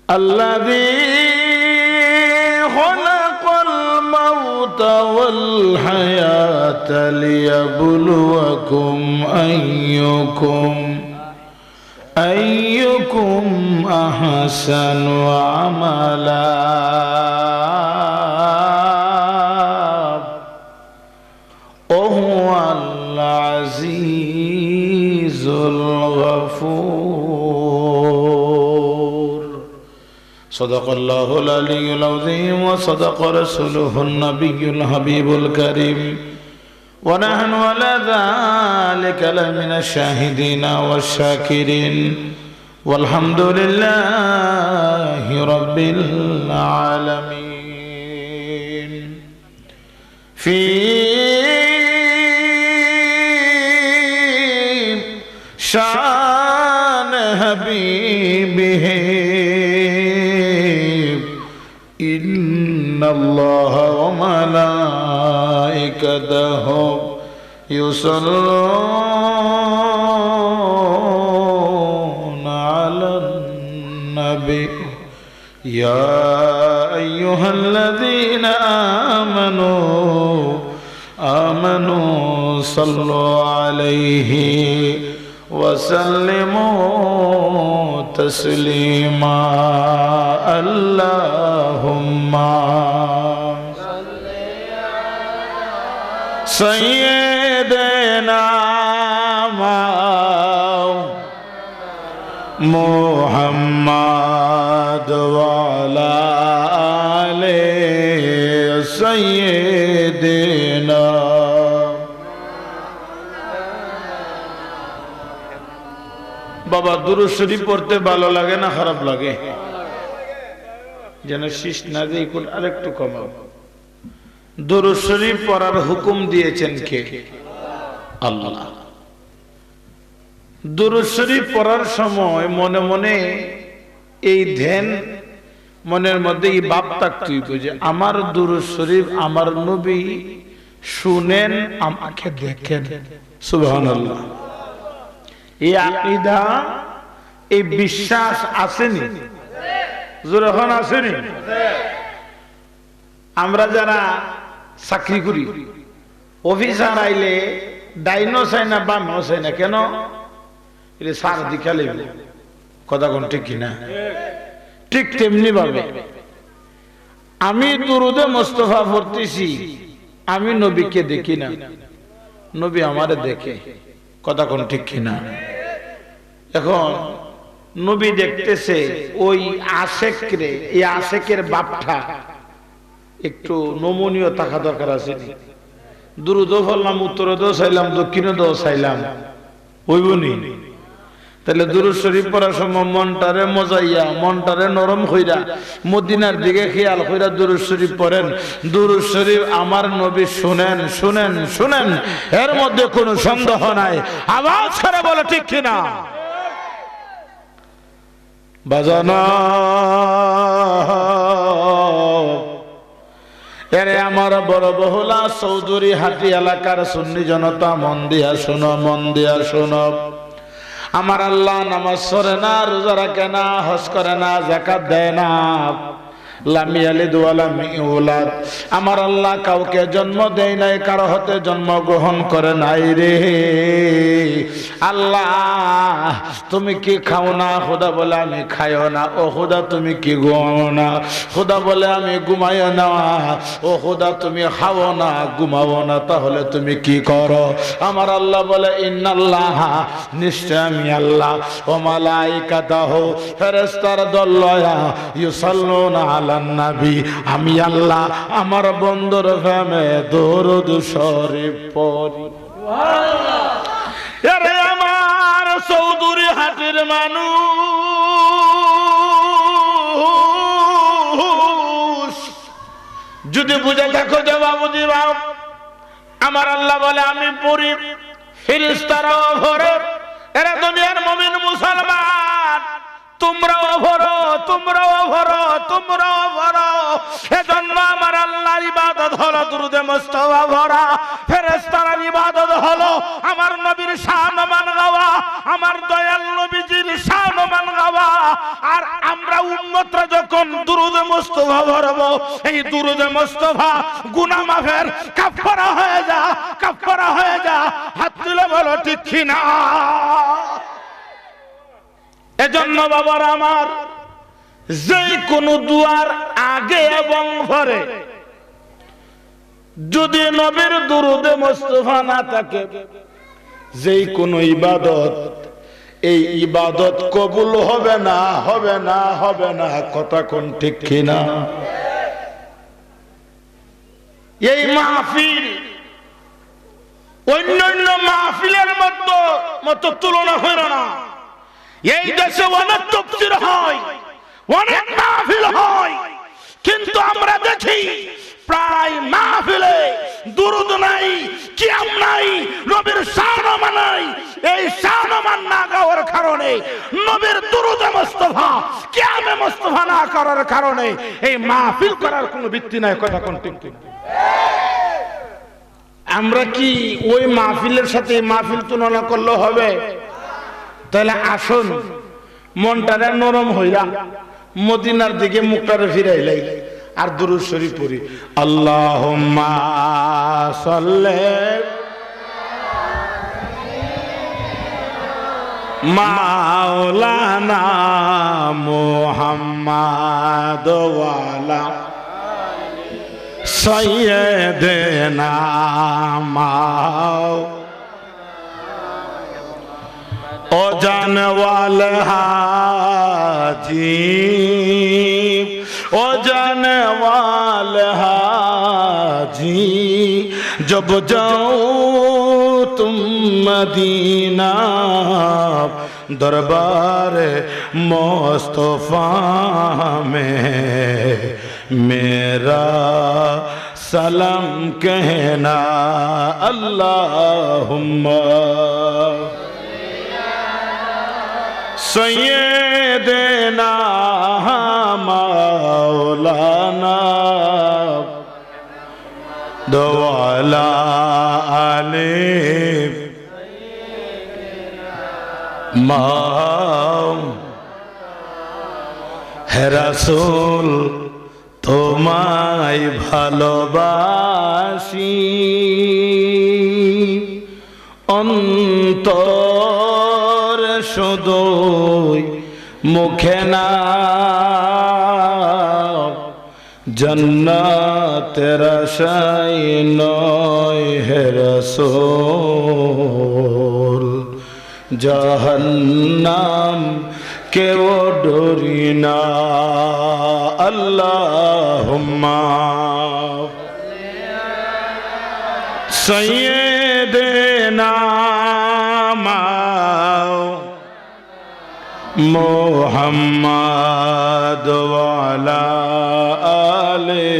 الذي خلق الموت والحياة ليبلوكم أيكم أحسن عملا وهو العزيز الغفور صدق الله العلي العظيم وصدق رسوله النبي الحبيب الكريم ونحن على ذلك لمن الشاهدين والشاكرين والحمد لله رب العالمين في شان حبيبه إن الله وملائكته يصلون على النبي يا أيها الذين آمنوا صلوا عليه وسلموا تسليما اللهم سيدنا محمد وعلى آله سيدنا বাবা দুরূদ শরীফ পড়তে ভালো লাগে না খারাপ লাগে? যেন শীষ না দিয়ে আরেকটু কমাও। দুরূদ শরীফ পড়ার হুকুম দিয়েছেন কে? আল্লাহ। দুরূদ শরীফ পড়ার সময় মনে মনে এই ধ্যান মনের মধ্যে এই ভাব থাকতে হইবে যে আমার দুরূদ শরীফ আমার নবী শুনেন, আমাকে দেখেন। সুবহানাল্লাহ। এই আকীদা, এই বিশ্বাস আসেনি? যখন আসেনি, আমরা যারা চাকরি করি, অফিসার আইলে ডাইনো চাই না বামও চাই না, কেন? এটা সার দিকালে কথা কোন ঠিক কিনা? ঠিক তেমনি ভাবে আমি দুরুদে মুস্তাফা পড়তেছি, আমি নবীকে দেখি না, নবী আমারে দেখে। কথা কোন ঠিক কিনা? এখন নবী দেখতেছে, ওই আশেকরে, এই আশেকের বাপটা একটু নমনীয় থাকা দরকার আছে। দুরুদও পড়লাম, উত্তরও চাইলাম, দক্ষিণও চাইলাম, হইবনি? তাহলে দুরূদ শরীফ পড়ার সময় মনটারে মজাইয়া, মনটারে নরম কইরা, মদিনার দিকে খেয়াল কইরা দুরূদ শরীফ পড়েন। দুরূদ শরীফ আমার নবী শুনেন, শুনেন, শুনেন, এর মধ্যে কোনো সন্দেহ নাই। আওয়াজ করে বলে ঠিক কিনা? বাজানা এরে আমার বড় বহুলা চৌধুরী হাটি এলাকার সুন্নি জনতা, মন দিয়া শোনো, মন দিয়া শোনো। আমার আল্লাহ নামাজ পড়ে না, রোজা রাখে না, হজ করে না, যাকাত দেয় না, লাম ইয়ালিদ ওয়া লাম ইউলাদ। আমার আল্লাহ কাউকে জন্ম দেয় নাই, কারো হতে জন্ম গ্রহণ করে নাই রে। আল্লাহ তুমি কি খাও না? খোদা বলে আমি খাইও না। ও খোদা তুমি কি ঘুমাও না? খোদা বলে আমি ঘুমাইও না। ও খোদা তুমি খাও না, ঘুমাও না, তাহলে তুমি কি করো? আমার আল্লাহ বলে ইন্নাল্লাহ, নিশ্চয় আমি আল্লাহ, ও মালাইকাতাহু, ফেরেশতার দল লয়া, ইউসাল্লুনা আলান নবী, আমি আল্লাহ আমার বন্দর প্রেমে দরুদ শরীফ পড়ি। সুবহানাল্লাহ। আরে আমার চৌধুরী হাটের মানুষ, যদি বুঝে থাকো জবাব দিবা। আমার আল্লাহ বলে আমি পড়ি, ফেরেশতারাও পড়ে। এরা দুনিয়ার মুমিন মুসলমান, তোমরাও পড়ো, তোমরাও পড়ো, তোমরাও পড়ো। এজন্য আমার আল্লাহর ইবাদত হলো দুরুদে মুস্তাফা পড়া, ফেরেশতার ইবাদত হলো আমার নবীর শান মান গাওয়া, আমার দয়াল নবীজির শান মান গাওয়া। আর আমরা উম্মতরা যখন দুরুদে মুস্তাফা পড়ব, এই দুরুদে মুস্তাফা গুনাহ মাফের কাফারা হয়ে যা, কাফারা হয়ে যা। হাত তুলে বলো ঠিক কি না? এজন্য বাবারা আমার, যে কোনো দুয়ার আগে এবং পরে যদি নবীর দুরুদে মুস্তাফা না থাকে, যেই কোনো ইবাদত, এই ইবাদত কবুল হবে না, হবে না, হবে না। কথা কোন ঠিক কিনা? এই মাহফিল অন্যান্য মাহফিলের মতো তুলনা হয় না। এই দেশে অনেক তাফসীর হয়, অনেক মাহফিল হয়, কিন্তু আমরা দেখি প্রায় মাহফিলে দুরুদ নাই, কিয়াম নাই, নবীর শান নাই। এই শান না গাওয়ার কারণে, নবীর দুরুদে মুস্তাফা, কিয়ামে মুস্তাফা না করার কারণে এই মাহফিল করার কোনো ভিত্তি নাই। কথা কোন ঠিক ঠিক? আমরা কি ওই মাহফিলের সাথে মাহফিল তুলনা করলে হবে? তাহলে আসুন মনটারে নরম হইরা মদিনার দিকে মুখটারে ফিরাইলাই আর দুরূদ শরীফ পড়ি। আল্লাহুম্মা সাল্লি মাওলানা মুহাম্মাদ ওয়ালা সাইয়্যিদিনা ও জানওয়াল হাজি, ও জানওয়াল হাজি, जब जाओ तुम मदीना, दरबार मुस्तफा में मेरा सलाम कहना। अल्लाहुम्मा सैयदना मौलाना दोवाला आले माम হে রাসূল তোমায় ভালোবাসি, অন্তর শুধুই মুখে না, জান্নাতের আশায় নয় হে রাসূল, জাহান্নাম কেউ ডরি না। আল্লাহুম্মা সাইয়্যিদিনা মুহাম্মাদ ওয়ালা আলি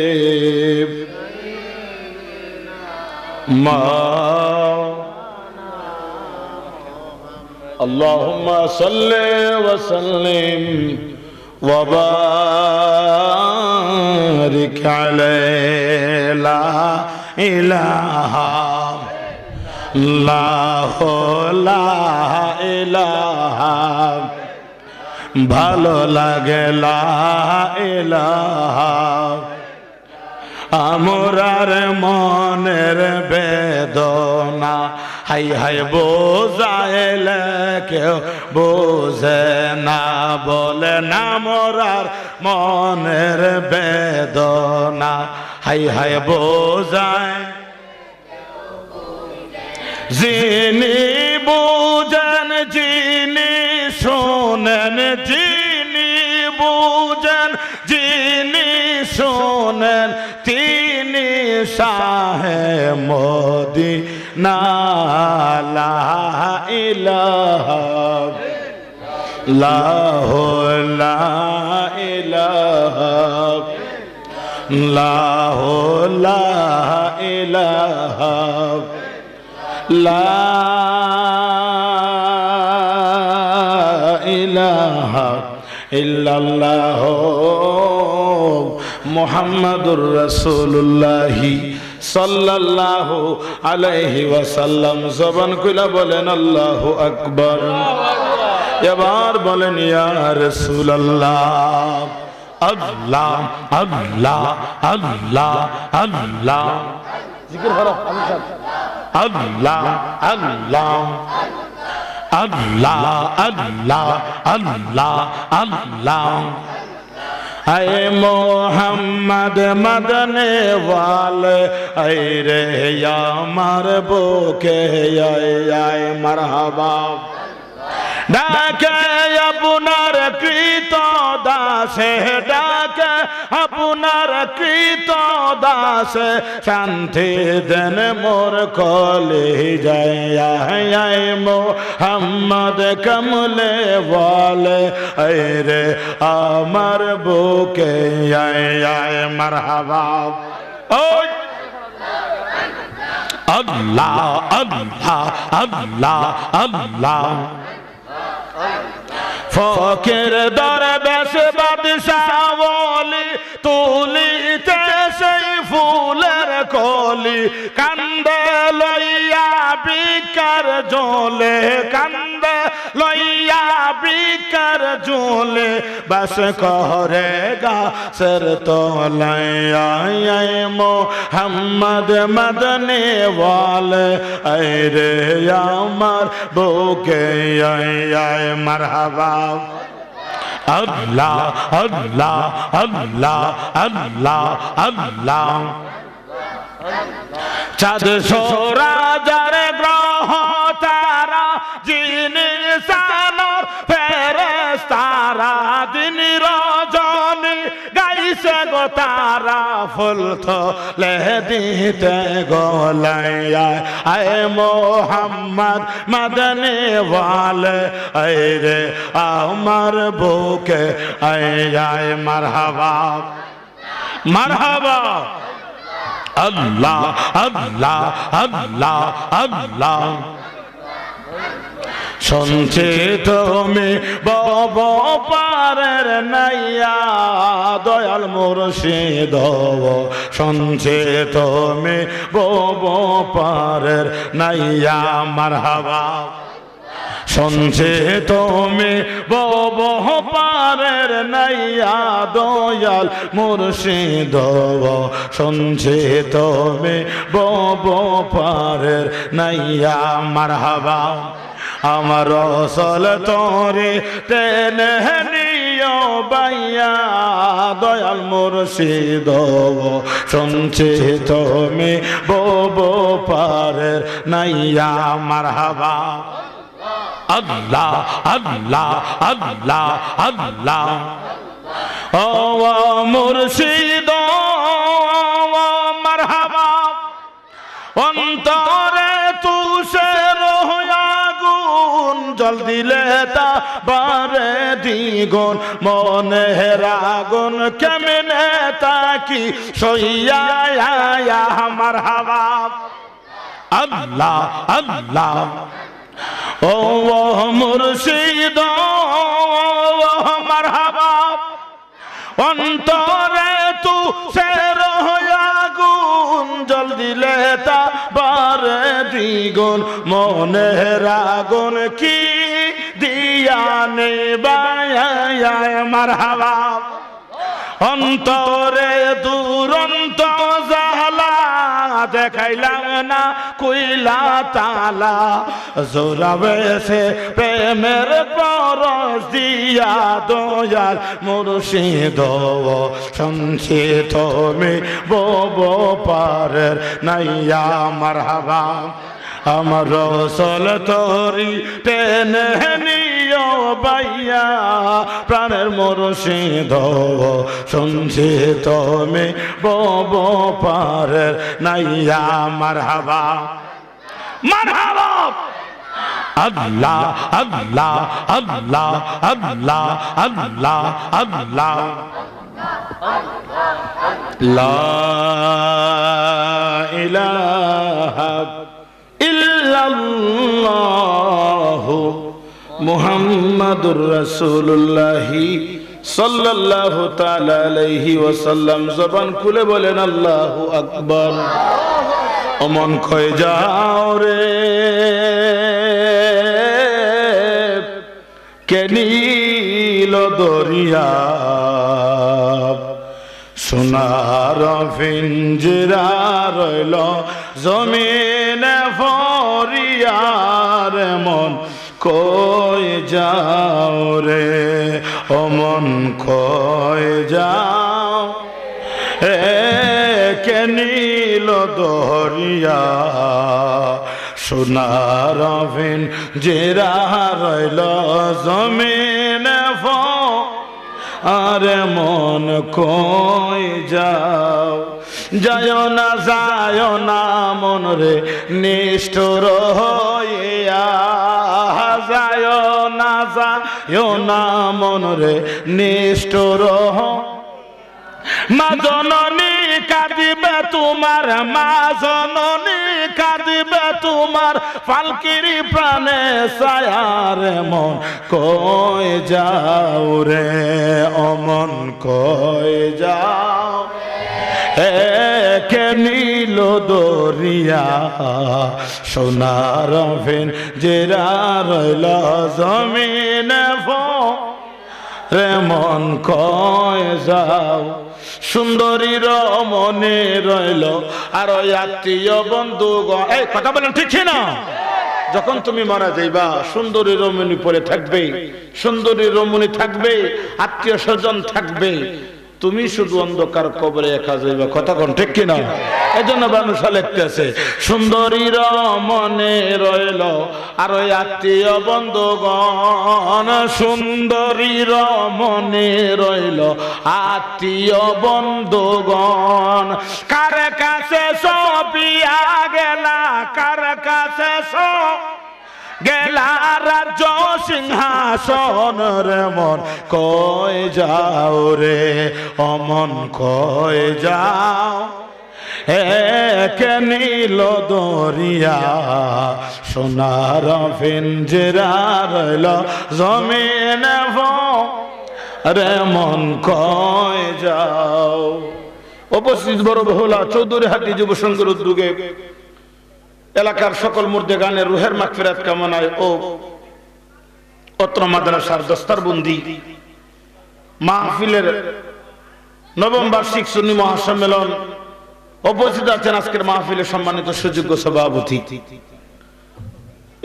আল্লাহুম্মা সাল্লি ওয়া সাল্লিম ওয়া বারিক আলাইহি লা ইলাহা ইল্লাল্লাহু লা ইলাহা, ভালো লাগে লা ইলাহা, আমরার মনের বেদনা হাই হাই বোঝাইলে কেউ বোঝে না, বলে না মোরার মনের বেদনা হাই হাই বোঝায়, যিনি বুঝেন যিনি শোনেন, যিনি বুঝেন যিনি শোনেন, তিনি শাহে মদিনা। লা ইলাহা ইল্লাল্লাহু লা ইলাহা ইল্লাল্লাহু লা ইলাহা লা ইলাহা ইল্লাল্লাহ মুহাম্মাদুর রাসূলুল্লাহ সাল্লাল্লাহু আলাইহি ওয়াসাল্লাম। জবান খুলে বলেন আল্লাহু আকবার। এবার বলেন ইয়া রাসূলুল্লাহ। আল্লাহ আল্লাহ আল্লাহ আল্লাহ জিকির করো আল্লাহ আল্লাহ আল্লাহ আল্লাহ আল্লাহ আল্লাহ। আয়ে মোহাম্মদ মদনে ওয়ালে আয় রে আমার বুকে আয় আয় মারহাবা। ডাকে আপনার কৃত দাসে, ডাকে আপনার কৃত দাসে, শান্তি দেন মোর কলে যায় মোহাম্মদ কমলে ওয়ালে আয় রে আমার বুকে আয় আয় মারহাবা। ওই আল্লাহ আল্লাহ আল্লাহ আল্লাহ। ফকির দরবেশ বাদশাহ ওলি তুলিতে সেই ফুলের কলি, কান্দে লইয়া বিকার জলে, কান্দে লইয়া বিকার জলে, বাস করে গাছের তলায় মোহাম্মদ মদনে ওয়ালে আয় রে আমার বুকে আয় আয় মারহাবা। আল্লাহ আল্লাহ আল্লাহ আল্লাহ আল্লাহ। চাঁদ সূরজের গ্রহ তারা জিনিস আলোর ফেরেশতারা, দিন রজনী গাইছে গো তারা, ফুল তোলে দিতে গলায় আয় মোহাম্মদ মদনে ওয়ালে আয় রে আমার বুকে আয় আয় মারহাবা মারহাবা। আল্লাহ আল্লাহ আল্লাহ আল্লাহ। শুনছি তুমি বব পারের নাইয়া দয়াল মুর্শিদ, শুনছি তুমি বব পারের নাইয়া মারহাবা। শুনছি তুমি বব পারের নাইয়া দয়াল মুর্শিদ, শুনছি তুমি বব পারের নাইয়া মারহাবা। আমার রসল তোরে টেনে নিও বাইয়া দয়াল মুর্শিদ, শুনছি তুমি বব পারের নাইয়া মারহাবা। আল্লাহ আল্লাহ আল্লাহ আল্লাহ। ও মুর্শিদ মারহাবা। অন্তরে তুষের আগুন জল দিলে তা বারে দ্বিগুণ, মনের আগুন কেমনে তাকি সইয়া মারহাবা। আল্লাহ আল্লাহ। ও মুর্শিদ মারহাবা। অন্তরে তু সের আগুন জল দিলে তা বারে দ্বিগুণ, মনের আগুন কি দিয়া নেবায় মারহাবা। অন্তরে দুরন্ত জালা দেখাইলাম না কইলা তালা, জোরাবে সে প্রেমের পরশ দিয়া দয়াল মুর্শিদ, শুনছি তুমি বব পারের নাইয়া মারহাবা। আমার রসল তোরি টেনে নিও বাইয়া প্রাণের মুর্শিদ, শুনছি তুমি বব পারের নাইয়া মারহাবা মারহাবা। আল্লাহ আল্লাহ আল্লাহ আল্লাহ আল্লাহ আল্লাহ। লা ইলাহা ইল্লাল্লাহু মুহাম্মাদুর রাসূলুল্লাহ সাল্লাল্লাহু তাআলা আলাইহি ওয়াসাল্লাম। জবান খুলে বলেন আল্লাহু আকবার। অমন কয় যাও রে কে নীল দরিয়া সোনার পিঞ্জরা রইল জমিনে ফরিয়ার মন কই যাও রে ও মন কই যাও কে নীল দরিয়া সোনার পিঞ্জরা রইল জমিনে আরে মন কই যাও যায় না মন রে নিষ্ঠুর হইয়া যায় না মন রে নিষ্ঠুর মা জননী কাঁদিবে তোমার মা জননী কাঁদিবে তোমার পালকিরি প্রাণে ছায়ার মন কই যাও রে ও মন কই যাও কে নীল দরিয়া সোনার পিঞ্জরা রইল জমিনে রে মন কই যাও সুন্দরী রমণী রইল আর আত্মীয় বন্ধুগণ এই কথা বলেন ঠিক না যখন তুমি মারা যাইবা সুন্দরী রমণী পরে থাকবে সুন্দরী রমণী থাকবে আত্মীয় স্বজন থাকবে তুমি শুধু অন্ধকার কবরে একা যাইবা কথা কোন ঠিক কিনা এজন্য মানুষ লিখতেছে সুন্দরী রমণী রইল আর ওই আত্মীয় বন্ধুগণ সুন্দরী রমণী রইল আত্মীয় বন্ধুগণ কার কাছে সপিয়া গেলা কার কাছে গেলা রাজ্য সিংহাসন রে মন কই যাও রে অমন কই যাও কে নীল দরিয়া সোনার পিঞ্জরা রইল জমিনে রে মন কই যাও উপস্থিত বড় বহুলা চৌধুরীহাটি যুব সংঘের উদ্যোগে এলাকার সকল মুর্দে গানের রুহের মাগফিরাত কামনায় ও অত্র মাদ্রাসার দস্তারবন্দি মাহফিলের নবম বার্ষিক সুন্নি মহাসম্মেলন উপস্থিত আছেন আজকের মাহফিলের সম্মানিত সুযোগ্য সভাপতি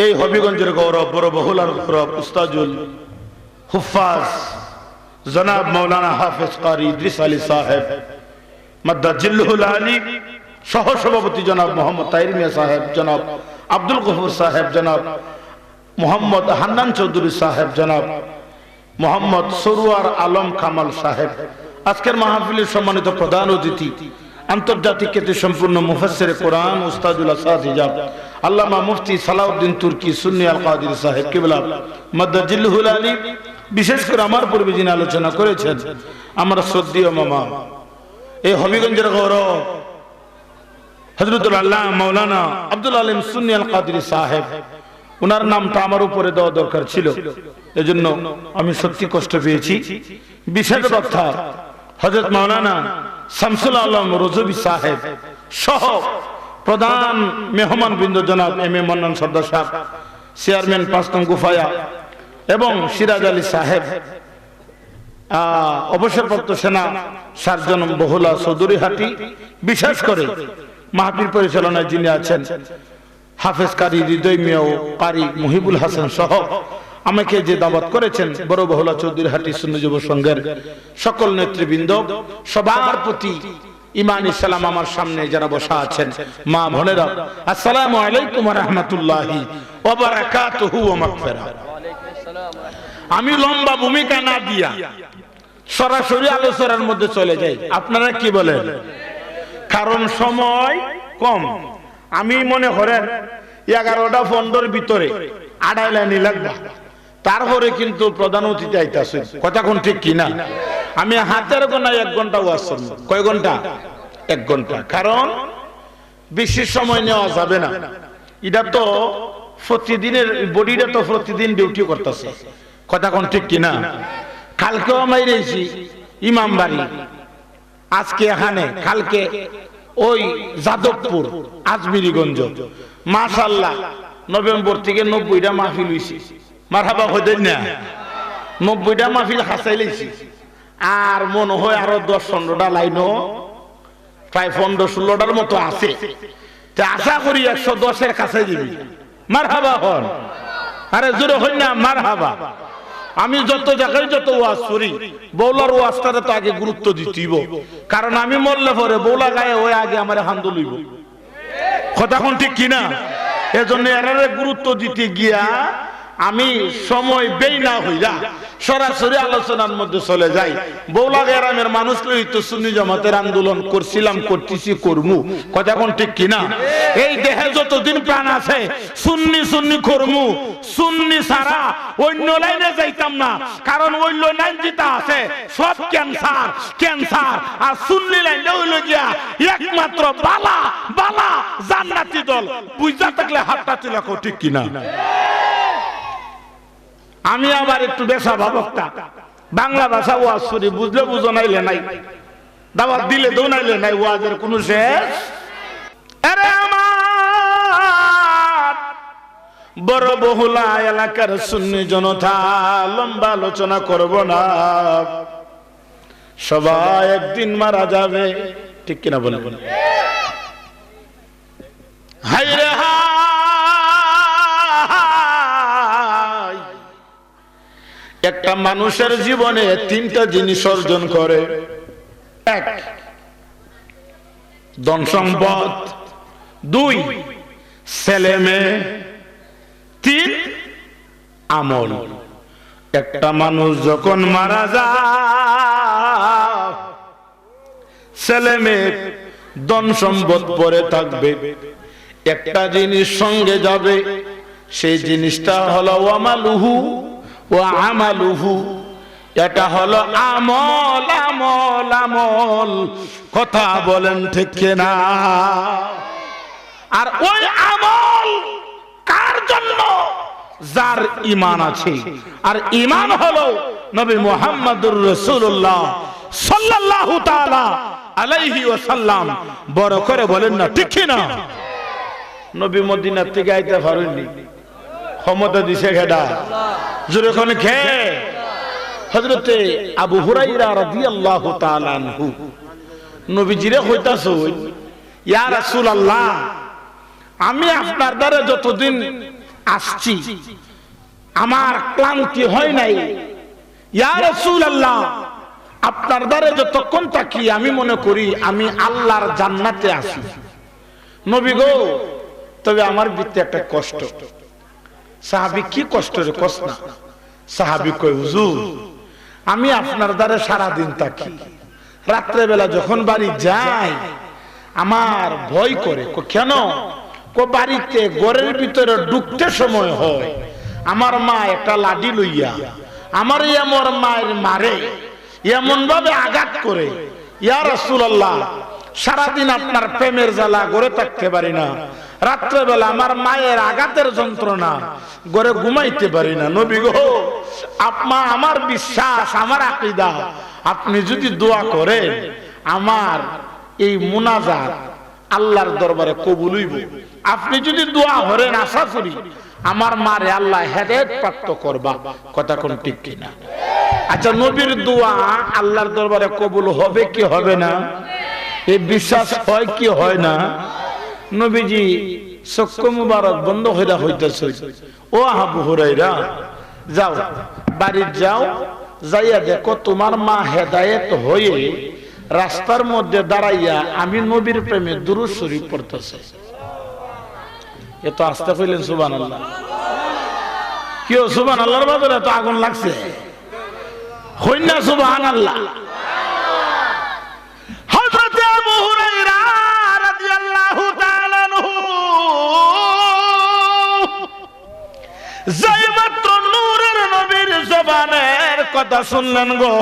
এই হবিগঞ্জের গৌরব বড় বহুলার গৌরব উস্তাজুল হুফাজ জনাব মৌলানা হাফেজ কারি ইদ্রিস আলী সাহেব মাদ্দাজিল্লুহুল আলী সহ সভাপতি জনাব মোহাম্মদ তাহির মিয়া সাহেব জনাব আব্দুল গফুর সাহেব জনাব মোহাম্মদ হান্নান চৌধুরী সাহেব জনাব মোহাম্মদ সরুয়ার আলম কামাল সাহেব আজকের মাহফিলের সম্মানিত প্রধান অতিথি আন্তর্জাতিক খ্যাতি সম্পূর্ণ মুফাসসিরে কোরআন উস্তাদুল আসাদ হিজাব আল্লামা মুফতি সালাউদ্দিন তুর্কি সুন্নি আল কাদির সাহেব কিবলা মাদ্দাজিল্লুহুল আলী বিশেষ করে আমার পূর্বে যিনি আলোচনা করেছেন আমার শ্রদ্ধেয় মামা এই হবিগঞ্জের গৌরব হযরতুল আল্লাহ মাওলানা আব্দুল আলিম সুন্নি আল কাদির সাহেব ওনার নামটা আমার উপরে দেওয়া দরকার ছিল এজন্য আমি সত্যি কষ্ট পেয়েছি বিশেষ বক্তা হযরত মাওলানা শামসুল আলম রজবী সাহেব সহ প্রধান মেহমান বৃন্দ জনাব এম এ মন্নান সর্দার সাহেব চেয়ারম্যান 5 নং গুফায়া এবং সিরাজ আলী সাহেব অবসরপ্রাপ্ত সেনা সার্জন বহুলা চৌধুরীহাটি বিশেষ করে মাহফিল পরিচালনায় যিনি আছেন হাফেজ কারি হৃদয় মিয়া ও কারি মুহিবুল হাসান সহ আমাকে যে দাওয়াত করেছেন বড় বহুলা চৌধুরীহাটি সুন্নি যুব সংঘের সকল নেতৃবৃন্দ সবার প্রতি ঈমানি সালাম আমার সামনে যারা বসা আছেন মা বোনেরা আসসালামু আলাইকুম ওয়া রাহমাতুল্লাহি ওয়া বারাকাতুহু ওয়া মাগফিরাহ আমি লম্বা ভূমিকা না দিয়া সরাসরি আলোচনার মধ্যে চলে যাই আপনারা কি বলেন কারণ সময় কম আমি মনে করেন 11টা 15 ভিতরে আড়াই লাইন লাগবে তারপরে কিন্তু প্রধান অতিথি আইতাছে কথা কোন ঠিক কিনা আমি হাতের গোনা 1 ঘন্টা ওয়াজ করব কয় ঘন্টা 1 ঘন্টা কারণ বেশি সময় নেওয়া যাবে না এটা তো প্রতিদিনের বডিটা তো প্রতিদিন ডিউটি করতেছে কথা কোন ঠিক কিনা কালকেও আমি রয়েছি ইমামবাড়ি আজকে এখানে কালকে ওই যাদবপুর আজমিরিগঞ্জ মাশাআল্লাহ নভেম্বর থেকে 90টা মাহফিল হইছে মারহাবা হইতেন না 90টা মাহফিল হাসাই লেছি আর মনে হয় আরো 10-15টা লাইনও প্রায় 15-16টার মতো আছে। আশা করি 110-এর কাছে দিবি। মারহাবা হন, আরে জোরে হই না মারহাবা। আমি যত জায়গায় যত ওয়াজ করি বৌলার ওয়াজটারে তো আগে গুরুত্ব দিতেইব, কারণ আমি মরলে পরে বৌলা গায়ে ওই আগে আমার হান্দু লইব। কথা কোন ঠিক কিনা? এজন্য এরারে গুরুত্ব দিতে গিয়া আমি সময় বেই না হইরা সরাসরি আলোচনার মধ্যে চলে যাই। বৌলা গ্রামের মানুষ লই তো সুন্নি জামাতের আন্দোলন করছিলাম, করতেছি, করমু। কথা কোন ঠিক কিনা? এই দেহে যতদিন প্রাণ আছে সুন্নি সুন্নি করমু, সুন্নি ছাড়া অন্য লাইনে যাইতাম না, কারণ অন্য লাইন যেটা আছে সব ক্যান্সার ক্যান্সার, আর সুন্নি লাইনে হইল গিয়া একমাত্র বালা বালা জান্নাতি দল। বুঝা থাকলে হাতটা তুলে কো ঠিক কিনা? আমি আবার একটু বেশা ভাবকটা, বাংলা ভাষা ওয়াজ করি, বুঝলে বুঝো নাইলে নাই, দাওয়াত দিলে দৌ নাইলে নাই, ওয়াজের কোনো শেষ। আরে আমার বড় বহুলা এলাকার সুন্নি জনতা, লম্বা আলোচনা করব না, সবাই একদিন মারা যাবে, ঠিক কিনা বলবেন? হাই রে হাই, একটা মানুষের জীবনে 3টা জিনিস অর্জন করে। 1 ধন সম্পদ, 2 ছেলে মেয়ে, 3 আমল। একটা মানুষ যখন মারা যায়, ছেলে মেয়ে ধন সম্পদ পরে থাকবে, একটা জিনিস সঙ্গে যাবে, সেই জিনিসটা হলো ওয়ামালুহু ওয়া আমালুহু, এটা হলো আমল আমল আমল। কথা বলেন ঠিক কিনা? আর ওই আমল কার জন্য? যার ঈমান আছে। আর ঈমান হলো নবী মুহাম্মদুর রাসূলুল্লাহ সাল্লাল্লাহু তাআলা আলাইহি ওয়াসাল্লাম। বড় করে বলেন না ঠিক কিনা? নবী মদিনা থেকে আইতে পারেননি, ক্ষমতা দিছে খেডা জোরে কোন খেয়ে? হযরতে আবু হুরায়রা রাদিয়াল্লাহু তাআলা আনহু নবীজিরে কইতাছো, ইয়া রাসূলুল্লাহ, আমি আপনার দ্বারা যতদিন আসছি আমার ক্লান্তি হয় নাই। ইয়া রাসূলুল্লাহ, আপনার দ্বারা যতক্ষণ থাকি আমি মনে করি আমি আল্লাহর জান্নাতে আছি। নবী গো, তবে আমার ভিতরে একটা কষ্ট। সাহাবী, কি কষ্ট রে? কষ্ট না। সাহাবী কয়, হুজুর, আমি আপনার দ্বারা সারা দিন থাকি, রাত্রে বেলা যখন বাড়ি যাই আমার ভয় করে। কেন? বাড়িতে ঘরের ভিতরে ঢুকতে সময় হয় আমার মা একটা লাঠি লইয়া আমার আমার মায়ের মারে, এমন ভাবে আঘাত করে। ইয়া রাসূলুল্লাহ, সারাদিন আপনার প্রেমের জ্বালা ঘরে থাকতে পারি না, রাত্রেবেলা আমার মায়ের আঘাতের যন্ত্রণা, ঘরে ঘুমাইতে পারি না। নবী গো, আমার বিশ্বাস, আমার আকীদা, আপনি যদি দোয়া করেন আমার এই মুনাজাত আল্লাহর দরবারে কবুল হইব। আপনি যদি দোয়া করেন আশা করি আমার মারে আল্লাহ হেদায়েত প্রাপ্ত করবা। কথা কোন ঠিক কিনা? আচ্ছা, নবীর দোয়া আল্লাহর দরবারে কবুল হবে কি হবে না? এই বিশ্বাস হয় কি হয় না? নবীজি চক্ষু মুবারক বন্ধ হইরা হইতেছে, ও আবু হুরায়রা, যাও বাড়ি যাও, যাইয়া দেখো তোমার মা হেদায়েত হয়ে রাস্তার মধ্যে দাঁড়াইয়া আমি নবীর প্রেমে দুরূদ শরীফ পড়তেছে। এত আস্তে কইলেন সুবহানাল্লাহ। কি সুবহানাল্লাহর বাজারে তো আগুন লাগছে, হইন না সুবহানাল্লাহ? হযরত আবু হুরায়রা রাদিয়াল্লাহু তাআলা আনহু যেই মাত্র নূরের নবীর জবানের কথা শুনলেন গো,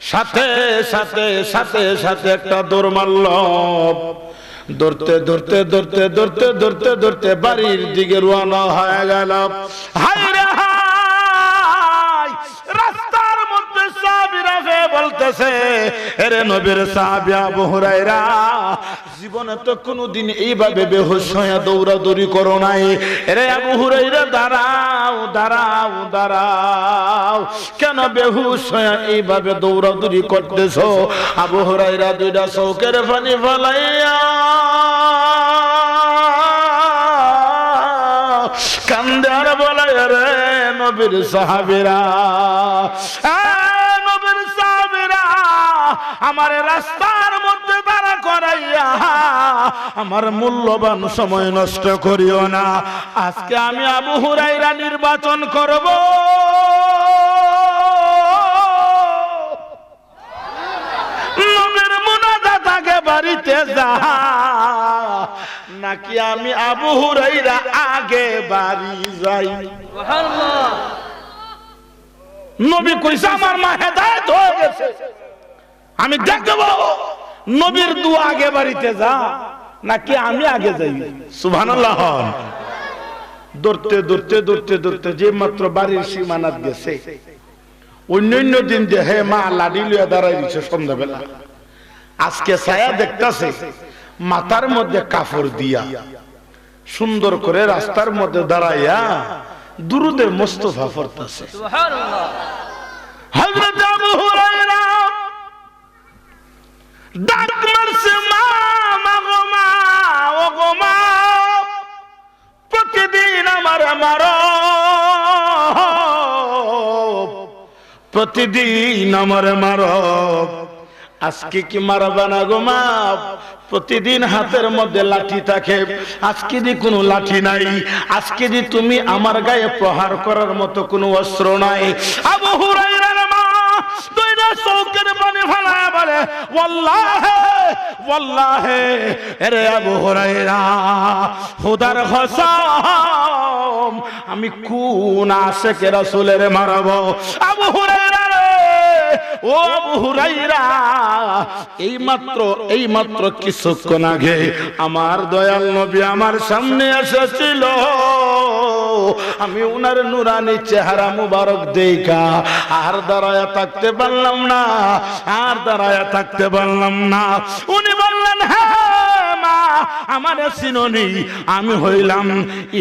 সাথে সাথে সাথে সাথে একটা দৌড় মারল। দৌড়তে দৌড়তে দৌড়তে দৌড়তে দৌড়তে দৌড়তে বাড়ির দিকে রওনা হয়ে গেল। হায় রে হায়, রাস্তার মধ্যে সাহাবীরা বলতেছে, এরে নবীর সাহাবী আবু হুরায়রা, জীবনে তো কোনোদিন এইভাবে বেহুশ হয়ে দৌড়াদৌড়ি করো নাই। এরে আবু হুরায়রা, দাঁড়াও দাঁড়াও দাঁড়াও, কেন বেহুশ হয়ে এইভাবে দৌড়াদৌড়ি করতেছো? আবু হুরায়রা দুইটা চোখের পানি ফেলাইয়া কান্দে আর বলে, রে নবীর সাহাবীরা, নবীর সাহাবীরা, আমার রাস্তার মধ্যে দাঁড়া করাইয়া আমার মূল্যবান সময় নষ্ট করিও না। আজকে আমি আবু হুরায়রা নির্বাচন করব, নবীর মুনাজাত আগে বাড়িতে যা, নাকি আমি আবু হুরায়রা আগে বাড়ি যাই। সুবহানাল্লাহ। নবী কইছে আমার মা হেদায়েত হয়ে গেছে, আমি দেখব নবীর দোয়া আগে বাড়িতে যা নাকি আমি আগে যাই। সুবহানাল্লাহ। দৌড়তে দৌড়তে দৌড়তে দৌড়তে যে মাত্র বাড়ির সীমানাত গেছে, অন্যান্য দিন দেহে মা লাডি লইয়া দাঁড়াই দিচ্ছে সন্ধ্যাবেলা, আজকে ছায়া দেখতাছে মাথার মধ্যে কাপড় দিয়া সুন্দর করে রাস্তার মধ্যে দাঁড়াইয়া দুরুদে মুস্তাফা পড়তাছে। সুবহানাল্লাহ। হযরত আবু হুরায়রা ডাক মারছে, মা মাগো মা, ও গো মা, প্রতিদিন আমার মারো, প্রতিদিন আমার মারো, আজকে কি মারবা না গো মা? প্রতিদিন হাতের মধ্যে লাঠি থাকে, আজকে যে কোনো লাঠি নাই, আজকে যে তুমি আমার গায়ে প্রহার করার মতো কোনো অস্ত্র নাই। আবু হুরায়রার মা দুইটা চোখের পানি ফেলায় বলে, ওয়াল্লাহি ওয়াল্লাহি, আরে আবু হুরায়রা, খোদার কসম, আমি কোন আশিকে রাসূলের মারবো? আবু হুরায়রা, ও আবু হুরায়রা, এই মাত্র কিছুক্ষণ আগে আমার দয়াল নবী আমার সামনে এসেছিল, আমি উনার নুরানি চেহারা মুবারক দেখা আর দাঁড়ায়া থাকতে পারলাম না, আর দাঁড়ায়া থাকতে পারলাম না। উনি বললেন, হ্যাঁ মা, আমারে চিনোনি? আমি হইলাম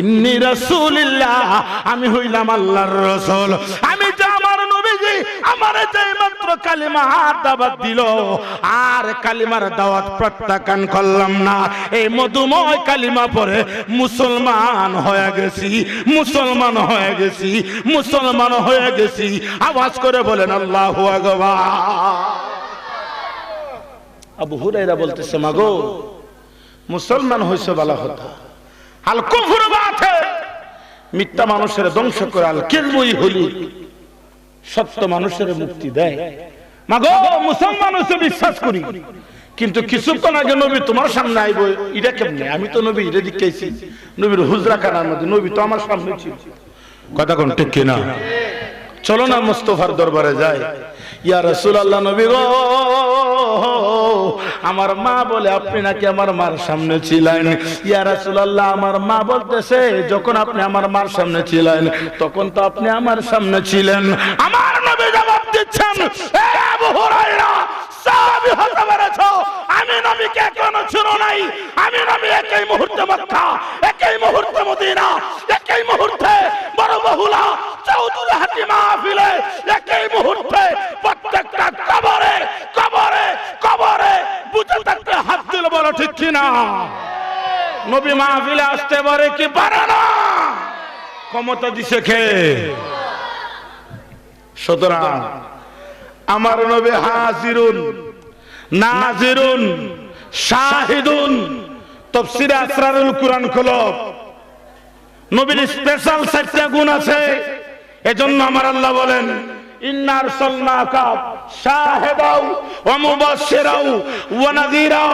ইন্নী রাসূলুল্লাহ, আমি হইলাম আল্লাহর রাসূল। আমি যে আমার নবীজি আমারে যে মাত্র কালিমার দাওয়াত দিল, আর কালিমার দাওয়াত প্রত্যাখ্যান করলাম না, এই মধুময় কালিমা পড়ে মুসলমান হয়ে গেছি, মুসলমান হয়ে গেছি, মুসলমান হয়ে গেছি। আওয়াজ করে বলেন আল্লাহু আকবার। আবু হুরায়রা বলতেছে, মাগো, মুসলমান হইছে ভালো কথা, আল কুফর বাতে, মিথ্যা মানুষের ধ্বংস করে, আল কিলবুই হলি, সত্য মানুষের মুক্তি দেয়। মাগো, মুসলমান হইছে বিশ্বাস করি, কিন্তু কিছুক্ষণ আগে নবী তোমার সামনে আইব, এটা কেমনে? আমি তো নবী এটা দেখাইছি, নবীর হুজরা খানার মধ্যে, নবী তো আমার সামনে ছিল। কথা কোন ঠিক কিনা? চলো না মুস্তাফার দরবারে যাই। ইয়া রাসূলুল্লাহ, নবী গো, আমার মা বলে আপনি নাকি আমার মার সামনে ছিলেন। ইয়া রাসূলুল্লাহ, আমার মা বলতেছে যখন আপনি আমার মার সামনে ছিলেন তখন তো আপনি আমার সামনে ছিলেন। আমার নবী জবাব দিচ্ছেন, এ আবু হুরায়রা, সাহাবী হতে পেরেছো, আমি নবীকে এখনো চিনো নাই। আমি নবী একই মুহূর্তে মক্কা, একই মুহূর্তে মদিনা, একই মুহূর্তে বড় বহুলা চৌধুরী হাতি মাহফিলে, একই মুহূর্তে প্রত্যেকটা কবরে কবরে কবরে বুঝে থাকতে হাত দিল, বলো ঠিক কিনা? নবী মাহফিলে আসতে পারে কি পারে না? ক্ষমতা দিছে কে? সুতরাং আমার নবী হাজিরুন নাজিরুন শাহিদুন। তাফসীরে আসরারুল কুরআন খোলো, নবীর স্পেশাল 4টা গুণ আছে। এজন্য আমার আল্লাহ বলেন, ইন্না আরসালনাকা শাহিদাও ওয়া মুবাশশিরাও ওয়া নাযীরা।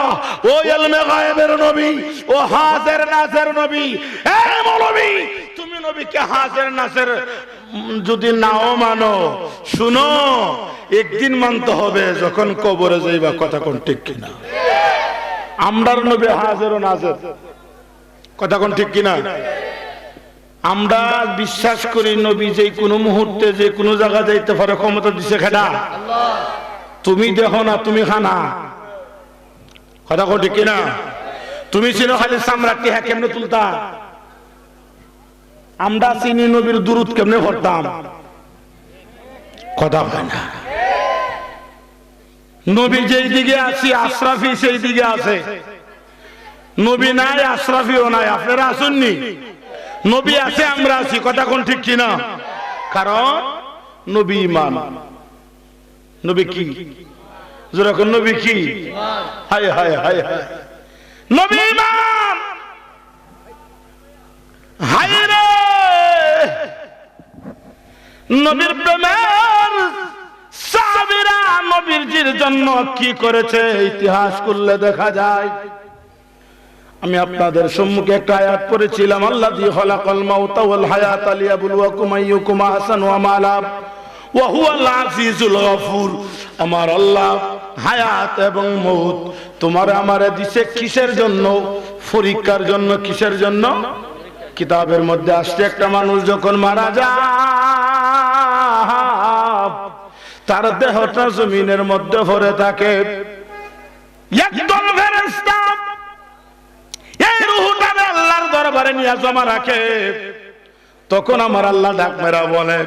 ও ইলমে গায়েবের নবী, ও হাজির নাজির নবী। হে মৌলবী, তুমি নবীকে হাজির নাজির যদি নাও মানো, শুনো, একদিন মানতে হবে যখন কবরে যাইবা। কথা কোন ঠিক কিনা? আমরার নবী হাজির ও নাজির, কথা কোন ঠিক কিনা? আমরা বিশ্বাস করি নবী যে কোনো মুহূর্তে যে কোনো জায়গা যাইতে পারে, ক্ষমতা দিছে খেডা? তুমি দেখো না, তুমি খানা কথা কটি কিনা? তুমি ছিল খালি সামরাটি, হ্যাঁ কেমনে তুলতা? আমরা চিনি নবীর দুরুদ কেমনে পড়তাম? কথা হয় না। নবী যেই দিকে আছি আশরাফি সেই দিকে আছে, নবী নাই আশরাফিও নাই। আপনারা আসুননি, নবী আছে আমরা আছি, কথা কোন ঠিক কিনা? কারণ নবী ইমান। নবী কি? যেরকম নবী কি? হায় হায় হায় হায়, নবী ইমান। হায় রে নবীর প্রেমের সাহাবীরা নবীর জন্য কি করেছে ইতিহাস করলে দেখা যায়। আমি আপনাদের সম্মুখে একটা আয়াত পড়েছিলাম, আল্লাযী খালাকাল মাউতা ওয়াল হায়াতা লিয়াবলুয়াকুম আইয়ুকুম আহসানু আমালা ওয়া হুয়াল আজিজুল গফুর। আমার আল্লাহ হায়াত এবং মউত তোমার আমারে দিছে কিসের জন্য? পরীক্ষার জন্য। কিসের জন্য? কিতাবের মধ্যে আসছে একটা মানুষ যখন মারা যায় তার দেহটা জমিনের মধ্যে ভরে থাকে, একদল ফেরেশতা এই রূহটাকে আল্লাহর দরবারে নিয়ে জমা রাখে। তখন আমার আল্লাহ ডাক মেরা বলে,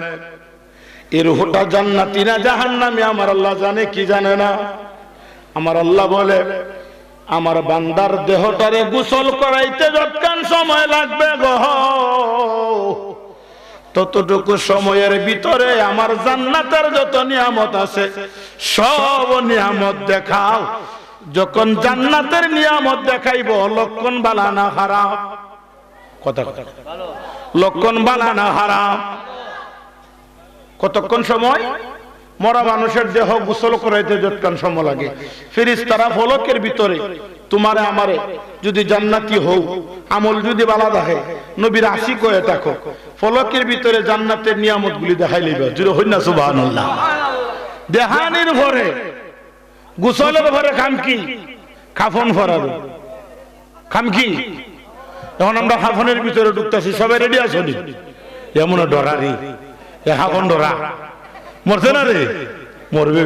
এই রূহটা জান্নাতি না জাহান্নামী? আমার আল্লাহ জানে কি জানে না? আমার আল্লাহ বলে, আমার বান্দার দেহটারে গোসল করাইতে যতক্ষণ সময় লাগবে গো, ততটুকু সময়ের ভিতরে আমার জান্নাতের যত নিয়ামত আছে সব নিয়ামত দেখাও। যখন জান্নাতের নিয়ামত দেখাইব লক্ষণ বালা না হারাম? কথা লক্ষণ বালা না হারাম? কতক্ষণ সময়? মরা মানুষের দেহ গোসল করাইতে যতক্ষণ সময় লাগে, ফেরেশতারা ফলকের ভিতরে তোমারে আমারে যদি জান্নাতি হও, আমল যদি বালা দেখে, নবীর আশিক হয়ে থাকো, ফলকের ভিতরে জান্নাতের নিয়ামতগুলি দেখাই লইবা। জুড়ে হই না সুবহানাল্লাহ? দেহানির ভরে গোসলের ভরে খাম কি? কাফন ফরানো খাম কি? এখন আমরা কাফনের ভিতরে ঢুকতেছি, সবাই রেডি আছো নি? এমন ডরারি এ হাফন ডরা মরছে না রে, মরবে।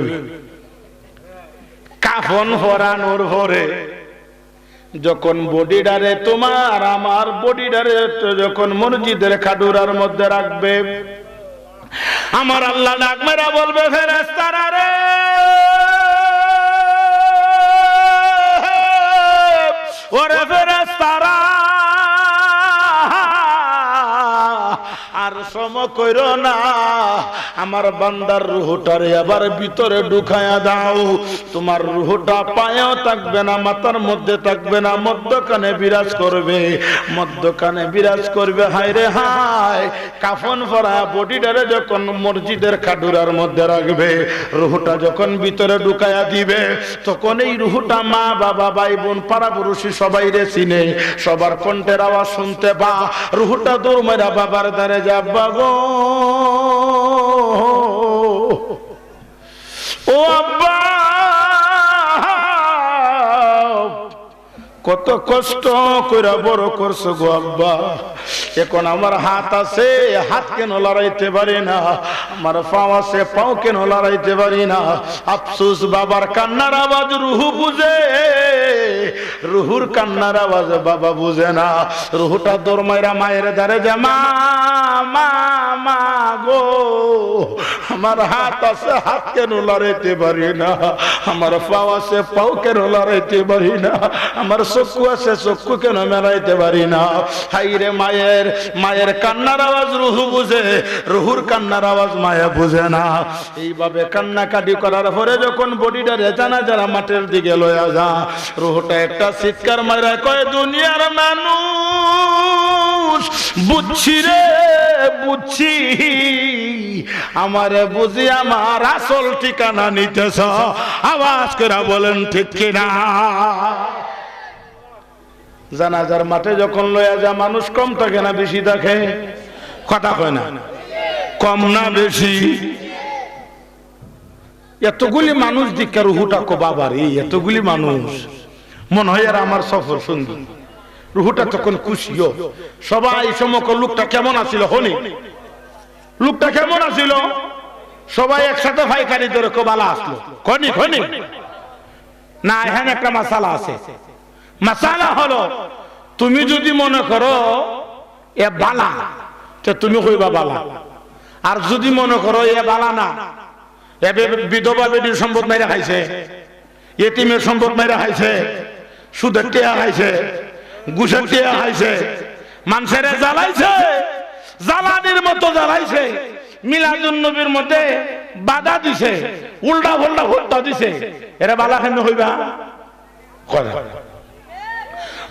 কাফন ফরানোর ভরে যখন বডিডারে তোমার আমার বডিডারে যখন মসজিদের খাডুরার মধ্যে রাখবে, আমার আল্লাহ ডাক মেরা বলবে, ফেরেশতারা রে ওরে ফেরেশতারা আর সম কইরো না, আমার বান্দার রূহটারে আবার ভিতরে ঢুকায়া দাও। তোমার রূহটা পায়েও থাকবে না, মাথার মধ্যে থাকবে না, মধ্যখানে বিরাজ করবে, মধ্যখানে বিরাজ করবে। হায় রে হায়, কাফন পরা বডিটারে যখন মসজিদের খাডুরার মধ্যে রাখবে, রূহটা যখন ভিতরে ঢুকায়া দিবে, তখন এই রূহটা মা বাবা ভাই বোন পাড়া পুরুষি সবাই রে চিনে, সবার কণ্ঠের আওয়াজ শুনতে পা। রূহটা দৌড় মারা বাবার দ্বারে যাবা গো, ও আব্বা কত কষ্ট কইরা বড় করছো গো আব্বা, এখন আমার হাত আছে, হাত কেন লড়াইতে পারি না, আমার পাও আছে, পাও কেন লড়াইতে পারি না। আফসোস বাবার কান্নার আওয়াজ রুহু বুঝে, রুহুর কান্নার আওয়াজ বাবা বুঝে না। রুহুটা দৌড় মাইরা মায়ের দ্বারে যে মা মা মা গো, আমার হাত আছে, হাত কেন লড়াইতে পারি না, আমার পাও আছে, পাও কেন লড়াইতে পারি না, আমার চক্ষু আছে, চক্ষু কেন মেলাইতে পারি না। হাইরে মায়ের, মায়ের কান্নার আওয়াজ রুহু বুঝে, রুহুর কান্নার আওয়াজ মায়া বুঝে না। এইভাবে কান্নাকাটি করার পরে যখন বডিটারে জানাজার মাঠের দিকে লয়া যা, রুহুটা একটা চিৎকার মারা কয়, দুনিয়ার মানুষ বুঝছি রে বুঝছি, আমারে বুঝি আমার আসল ঠিকানা নিতেছ। আওয়াজ করে বলেন ঠিক কিনা? জানাজার মাঠে যখন লয়া যা, মানুষ কম থাকে না বেশি থাকে? কথা কয় না, কম না বেশি? এতগুলি মানুষ দিকার রুহুটা কো বাবার, এই এতগুলি মানুষ মনে হয় আর আমার সফর সঙ্গী। রুহুটা তখন খুশিও, সবাই সমক লোকটা কেমন আছিল হনি, লোকটা কেমন আছিল সবাই একসাথে পাইকারি ধরে বালা আসলো খনি খনি না, এখানে একটা মাসালা আছে। মাসালা হলো তুমি যদি মনে করো এ বালা তো তুমি কইবা বালা, আর যদি মনে করো এ বালা না, এ বিধবা বেটির সম্পদ মাইরা খাইছে, এতিমের সম্পদ মাইরা খাইছে, সুদের টিয়া খাইছে, ঘুষের টিয়া খাইছে, মানুষের জ্বালাইছে, জ্বালানির মতো জ্বালাইছে, মিলাদুন নবীর মধ্যে বাধা দিছে, উল্টা পাল্টা হত্যা দিছে, এরা বালা কেন হইবা?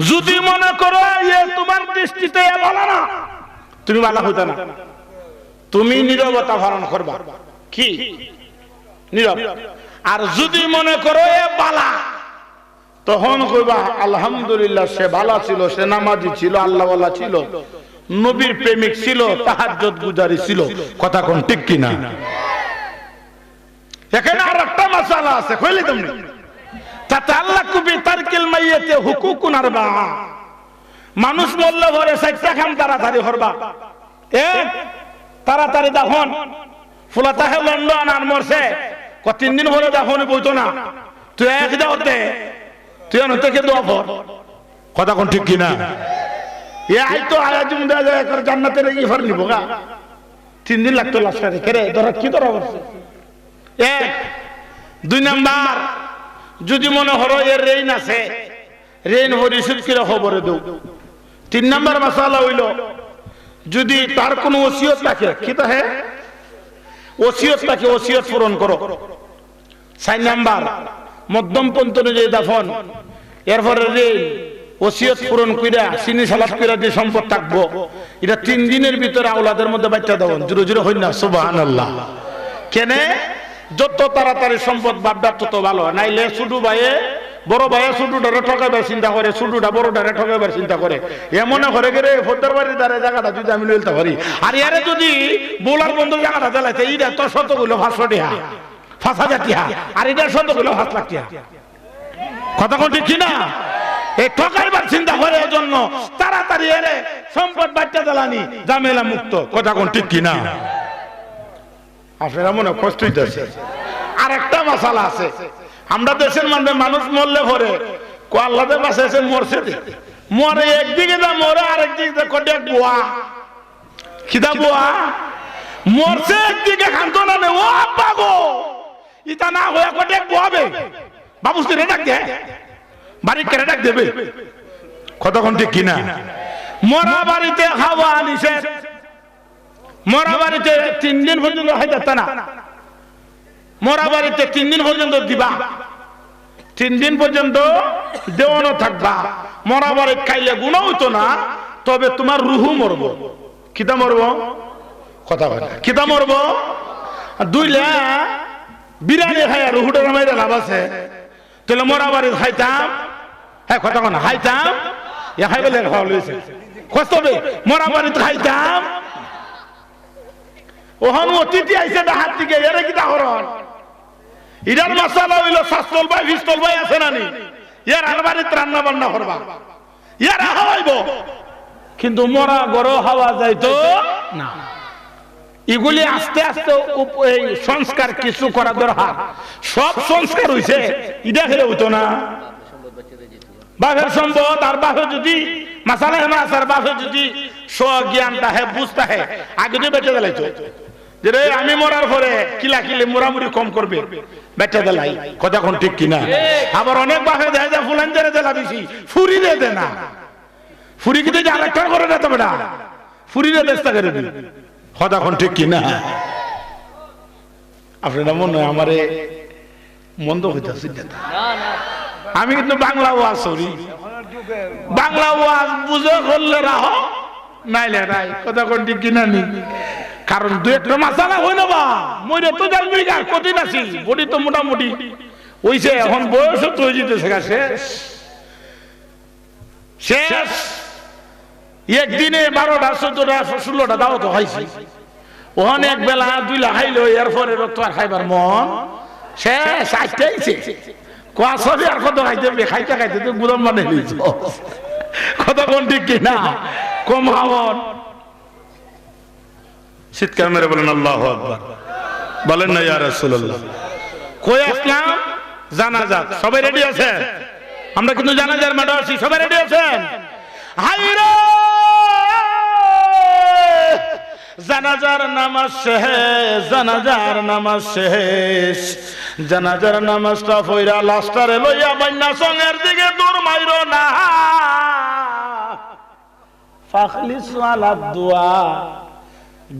যদি মনে করো এ তোমার দৃষ্টিতে বালা না, তুমি বালা হইতা না, তুমি নীরবতা পালন করবা। কি নীরব? আর যদি মনে করো এ বালা, তখন কইবা আলহামদুলিল্লাহ, সে বালা ছিল, সে নামাজি ছিল, আল্লাহওয়ালা ছিল, নবীর প্রেমিক ছিল, তাহাজ্জুদ গুজারি ছিল। কথা কোন ঠিক কিনা? এখানে আর একটা মাসালা আছে, কইলে তুমি তাতাল্লাকু বিতারকিল মাইয়াতি হুকুকুন আরবা। মানুষ মরলে ঘরে চারটা কাম তাড়াতাড়ি করবা। এক, তাড়াতাড়ি দাফন। ফুলা তাহে লন্ডন আর মরছে, ক 3 দিন হলে দাফন বইতো না, তুই এক দাও দে, তুই আনতে কে দোয়া কর। কথা কোন ঠিক কিনা? এ আইতো আয়াজুম দেয়া যায় করে জান্নাতের এই ফর নিব গা। 3 দিন লাগতো লাশটা রেখে রে, ধরা কি ধরা করছে? এক। 2 নাম্বার, যদি মনে হলো এর ঋণ আছে, ঋণ পরিশোধ করে খবরে দেও। 3 নাম্বার মাসালা হইল যদি তার কোনো ওসিয়ত থাকে, কি তো হ্যাঁ ওসিয়ত থাকে, ওসিয়ত পূরণ করো। 4 নাম্বার মধ্যম পন্থ অনুযায়ী দাফন, এরপরে ঋণ ওসিয়ত পূরণ কইরা চিনি সালাত কইরা যে সম্পদ থাকবো, এটা 3 দিনের ভিতরে আওলাদের মধ্যে বাচ্চা দেওয়া। জোরে জোরে হই না সুবহানাল্লাহ। কেনে? যত তাড়াতাড়ি সম্পদ বাপডা তত ভালো, নাইলে ছোট ভাইয়ে বড় ভাইয়ে ছোটটারে ঠকাইবার চিন্তা করে, ছোটটা বড়টারে ঠকাইবার চিন্তা করে। এমন করে গেলে ফোদ্দার বাড়ির দ্বারা জায়গাটা যদি আমি লইতে পারি, আর ইয়ারে যদি বোলার বন্ধু জায়গাটা জ্বালাইছে, এইটা তো শত কইলো 500 টাকা, 5000 টাকা, আর এটা শত কইলো 7 লাখ টাকা। কথা কোন ঠিক কিনা? এই ঠকাইবার চিন্তা করে, এজন্য তাড়াতাড়ি এরে সম্পদ বাচ্চা জ্বালানি, ঝামেলা মুক্ত। কথা কোন ঠিক কিনা? আপনারা মনে কষ্ট হইতেছে। আর একটা মাসালা আছে, আমরা দেশের মানুষ মরলে পরে আল্লাহদের পাশে এসে মরছে, মরে একদিকে যা মরে, আরেকদিকে কটে বুয়া, খিদা বুয়া মরছে, একদিকে খান্ত না ও আব্বা গো, ইটা না হয়ে কটে বুয়াবে, বাবু স্ত্রী ডাক দে, বাড়ি কেটে ডাক দেবে। কতক্ষণ ঠিক কিনা? মরা বাড়িতে খাওয়া নিষেধ, মরা বাড়িতে 3 দিন পর্যন্ত খাইতে না, মরা বাড়িতে 3 দিন পর্যন্ত দিবা, 3 দিন পর্যন্ত দেওয়ানো থাকবা। মরা বাড়ি খাইলে গুণা হইতো না, তবে তোমার রুহু মরবো। কিতা মরবো? কথা বলে কিতা মরবো? 2 লা বিরিয়ানি খাইয়া রুহুটা মাইরা লাভ আছে, তাহলে মরা বাড়ি খাইতাম, হ্যাঁ কথা কনা খাইতাম, এ খাই বলে খাওয়া লইছে কষ্ট হবে, মরা বাড়িতে খাইতাম। ওখান অতিথি আইছে ডাহাত দিকে, এরা কিতা হরণ? ইরার মাসালা হইল শাস্ত্রল ভাই পিস্তল ভাই আছে নানি, ইয়ার আর বাড়িতে রান্না বান্না করবা, ইয়ার হাওয়াইব, কিন্তু মরা গরো হাওয়া যাইতো না। এগুলি আস্তে আস্তে এই সংস্কার কিছু করা দরকার। সব সংস্কার হইছে, এটা খেলে হইতো না। বাপের সম্পদ, আর বাপে যদি মাসালা মাসার বাপে যদি স্বজ্ঞানটা হে বুঝতে হে, আগে দিয়ে বেঁচে দিলাইতো যে রে আমি মরার পরে কিলা কিলে মোরামুরি কম করবে, বেঁচে দিলাই। কথা কোন ঠিক কিনা? আবার অনেক বাপে দেয় যে ফুলান জেরে জেলা বেশি ফুরি দে দে না, ফুরি কিন্তু আরেকটার করে না, তবে না ফুরি দে চেষ্টা করে দিন। কথা কোন ঠিক কিনা? আপনারা মনে হয় আমারে মন্দ হইতেছে না, আমি কিন্তু বাংলা ওয়াজ করি, বাংলা ওয়াজ বুঝে করলে রাহ, নাইলে নাই। কথা কোন ঠিক কিনা? নি কারণ 2-1টা মাসালা হই না বা মইরে তো জানবি গা, কতদিন আছি, বডি তো মোটামুটি হইছে, এখন বয়স তো হয়ে যেতেছে গা, শেষ শেষ। একদিনে 12টা 14টা 16টা দাও তো খাইছি, ওখানে এক বেলা 2 লা খাইলো, এরপরে তো আর খাইবার মন শেষ। 8টাইছে কোয়া সবই আর কত খাইতে, খাইতে খাইতে তো গুদাম মানে লইছ। কথা কোন ঠিক কিনা? কম খাওয়ান। শীতকাল মেরে বলেন আল্লাহু আকবার। বলেন না ইয়া রাসূলুল্লাহ। কই আসলাম জানাজা, সবাই রেডি আছেন? আমরা কিন্তু জানাজার মাঠে আছি, সবাই রেডি আছেন? হাইরে জানাজার নামাজ শেষ, জানাজার নামাজ শেষ, জানাজার নামাজটা পড়া লাস্টারে লইয়া বাইনা সঙ্গের দিকে দূর মাইরো না, ফাখলিসু আলা দুআ।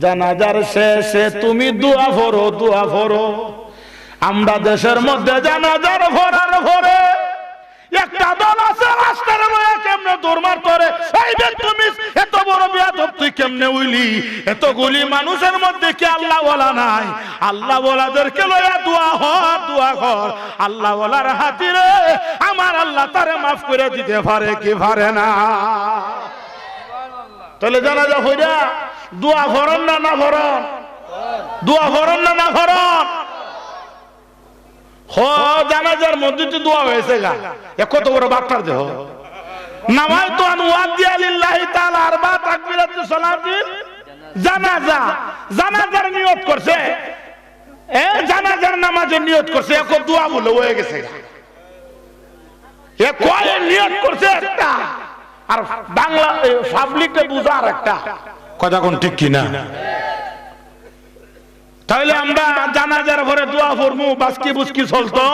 জানাজার শেষে তুমি দোয়া পড়ো, দোয়া পড়ো। আমরা দেশের মধ্যে জানাজার ভরার ভরে একটা দল আছে রাস্তার লইয়া কেমনে দৌড়মার করে, এই তুমি এত বড় বেয়াদব তুই কেমনে উইলি? এতগুলি মানুষের মধ্যে কি আল্লাহ ওয়ালা নাই? আল্লাহ ওয়ালাদেরকে লইয়া দোয়া কর, দোয়া কর। আল্লাহ ওয়ালার হাতিরে আমার আল্লাহ তারে মাফ করে দিতে পারে কি পারে না? তাহলে জানাজা হইরা দোয়া ভরন না না ভরন? দোয়া ভরন না না ভরন? জানাজার মধ্যে তো দোয়া হয়েছে গা, কত বড় বাট্টার দেহ। নামাইতু আন ওয়াদিয়া লিল্লাহি তাআলা আরবা তাকবীরাতু সালাতিল জানাজা, জানাজার নিয়ত করছে, জানাজার নামাজের নিয়ত করছে, এক দোয়া বলে হয়ে গেছে। এ কয় নিয়ত করছে একটা, আর বাংলা পাবলিককে বুঝার একটা কথা, কোন ঠিক কিনা? তাহলে আমরা জানাজার ঘরে দোয়া পড়বো, বাসকি বুসকি চলতো।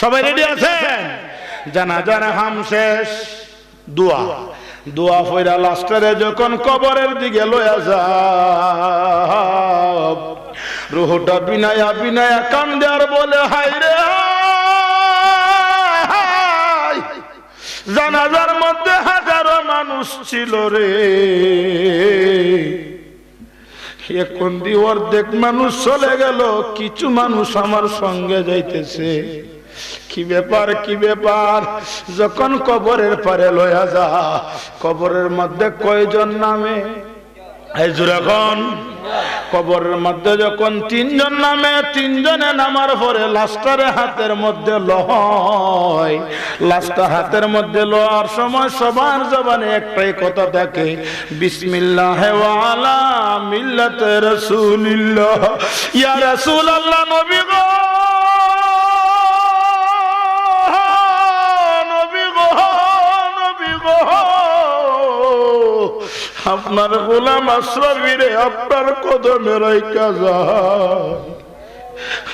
সবাই রেডি আছেন? জানাজার হাম শেষ, দোয়া, দোয়া পড়া লাস্টারে যখন কবরের দিকে লয়া যাও, রুহটা বিনায়া বিনায়া কান্দে আর বলে হায়রে জানাজার মধ্যে হাজারো মানুষ ছিল রে, এখন দি অর্ধেক মানুষ চলে গেল, কিছু মানুষ আমার সঙ্গে যাইতেছে। কি ব্যাপার, কি ব্যাপার? যখন কবরের পারে লয়া যা, কবরের মধ্যে কয়জন নামে? এই যখন কবরের মধ্যে যখন তিনজন নামে, তিনজনে নামার পরে লাস্টারে হাতের মধ্যে লয়, লাস্টা হাতের মধ্যে লওয়ার সময় সবার জবানে একটাই কথা থাকে, বিসমিল্লাহ ওয়া আলা মিল্লাতে রাসূলিল্লাহ। ইয়া রাসূলুল্লাহ, নবী গো, নবী গো, নবী গো, আপনার গোলাম আশরাফি রে আপনার কদমে রাইখা যায়,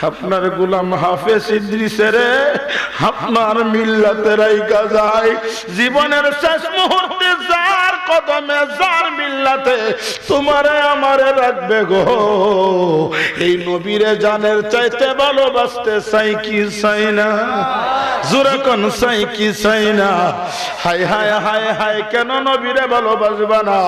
আপনার গোলাম হাফেজ ইদ্রিসে রে আপনার মিল্লাতে রাইখা যায়। জীবনের শেষ মুহূর্তে যার কদমে, যার মিল্লাতে তোমারে আমারে রাখবে গো, এই নবীরে জানের চাইতে ভালোবাসতে চাই কি চাই না? জোরে কোন চাই কি চাই না? হায় হায় হায় হায়, কেন নবীরে ভালোবাসবা না?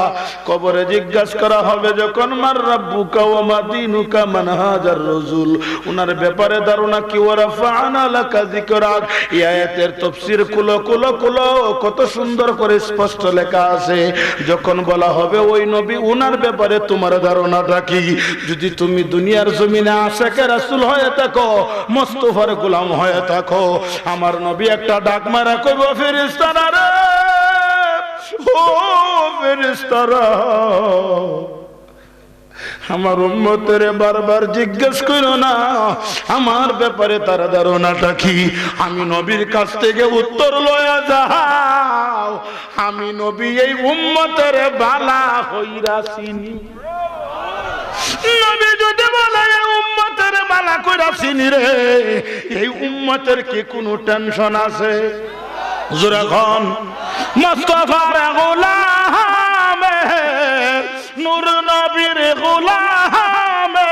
কবরে জিজ্ঞাসা করা হবে যখন, মার রাব্বুকা ওয়া মা দীনুকা মান হাজার রাসূল, উনার ব্যাপারে ধারণা কি? ওয়া রাফা'না লাকা যিকরাক। এই আয়াতের তাফসীর কুলো কুলো কুলো কত সুন্দর করে স্পষ্ট লেখা আছে। যখন বলা হবে ওই নবী, উনার ব্যাপারে তোমার ধারণাটা কি? যদি তুমি দুনিয়ার জমিনে আশিকে রাসূল হয়ে থাকো, মুস্তাফার গোলাম হয়ে থাকো, আমার নবী একটা ডাক মারা কইব, ফেরেশতারা রে, ও ফেরেশতারা, আমার উম্মতের বারবার জিজ্ঞেস করো না আমার ব্যাপারে তার ধারণাটা কি। আমি নবীর কাছ থেকে উত্তর লয়া যাও, আমি নবী এই উম্মতের বালা হইরা চিনি। নবী যদি বলে এই উম্মতের বালা কইরা চিনি রে, এই উম্মতের কি কোনো টেনশন আছে? যখন মুস্তাফার গোলামের, নূর নবীর গোলামের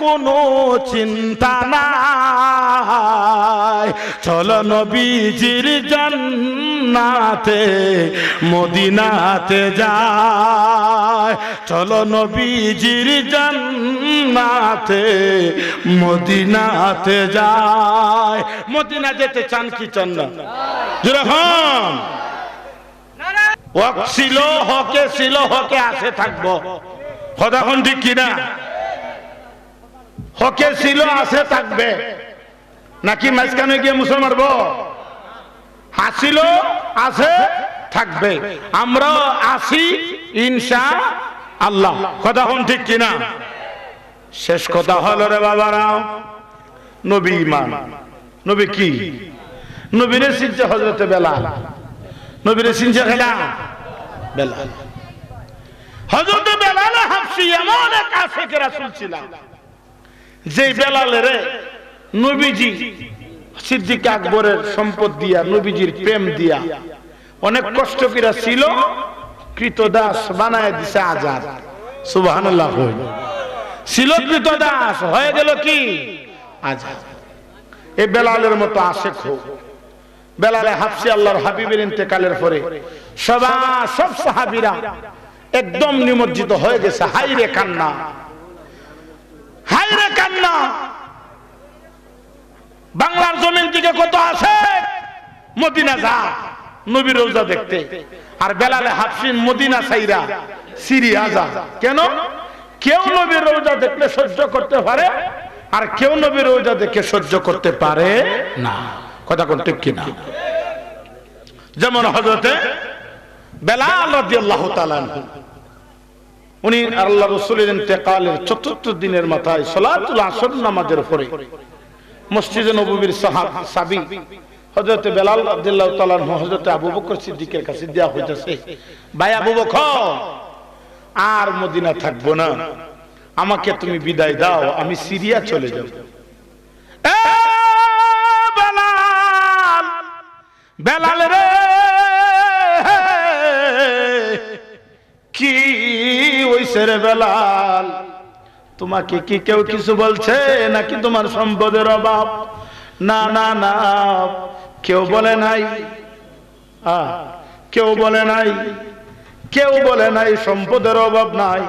কোনো চিন্তা নাই, চলো নবীজির জান্নাতে মদিনাতে যায়, চলো নবীজির জান্নাতে মদিনাতে যায়। মদিনা যেতে চান কি চান না? যেরকম হক ছিল, হকে ছিল, হকে আছে থাকবো, কথা কোন ঠিক কিনা? হকে ছিল, আছে থাকবে, নাকি মাঝখানে গিয়ে মুসল মারব? আসিল, আছে, থাকবে। আমরা আসি ইনশাআল্লাহ, কথা কোন ঠিক কিনা? শেষ কথা হলো রে বাবারা, নবী ইমান। নবী কি? নবীরে চিনছে হযরতে বেলাল। নবীরে চিনছে খেলা বেলাল। হযরতে বেলাল হাবশী এমন এক আশিক রাসূল ছিল, যে বেলালের নবীজি সিদ্দিক আকবরের সম্পদ দিয়া, নবীজির প্রেম দিয়া অনেক কষ্ট কইরা ছিল, কৃতদাস বানায় দিছে আজাদ। সুবহানাল্লাহ। ছিল কৃতদাস, হয়ে গেল কি আজাদ। এই বেলালের মতো আশিক হোক। বেলালে হাবশী আল্লাহর হাবিবের ইন্তেকালের পরে সব সাহাবীরা একদম নিমজ্জিত হয়ে গেছে। হায়রে কান্না, হায়রে কান্না। বাংলার জমিন থেকে কত আসে মদিনা যা নবীর রওজা দেখতে, আর বেলালে হাবশী মদিনা ছাইরা সিরিয়া যা। কেন? কেউ নবীর রওজা দেখলে সহ্য করতে পারে, আর কেউ নবীর রওজা দেখে সহ্য করতে পারে না। কথা কোন ঠিক কিনা? যেমন হযরতে বেলাল রাদিয়াল্লাহু তাআলা আনহু, উনি আল্লাহর রাসূলের ইন্তেকালের চতুর্থ দিনের মাথায় সালাতুল আসর নামাজের পরে মসজিদে নববীর সাহাবী হযরতে বেলাল রাদিয়াল্লাহু তাআলা আনহু হযরতে আবু বকর সিদ্দিকের কাছে দেয়া হইতাছে, ভাই আবু বকর, আর মদিনা থাকবো না, আমাকে তুমি বিদায় দাও, আমি সিরিয়া চলে যাব। বেলাল, বেলাল রে, কি হইছে রে বেলাল? তোমাকে কি কেউ কিছু বলছে নাকি তোমার সম্পদের অভাব? না না না, কেউ বলে নাই, কেউ বলে নাই, কেউ বলে নাই সম্পদের অভাব নাই।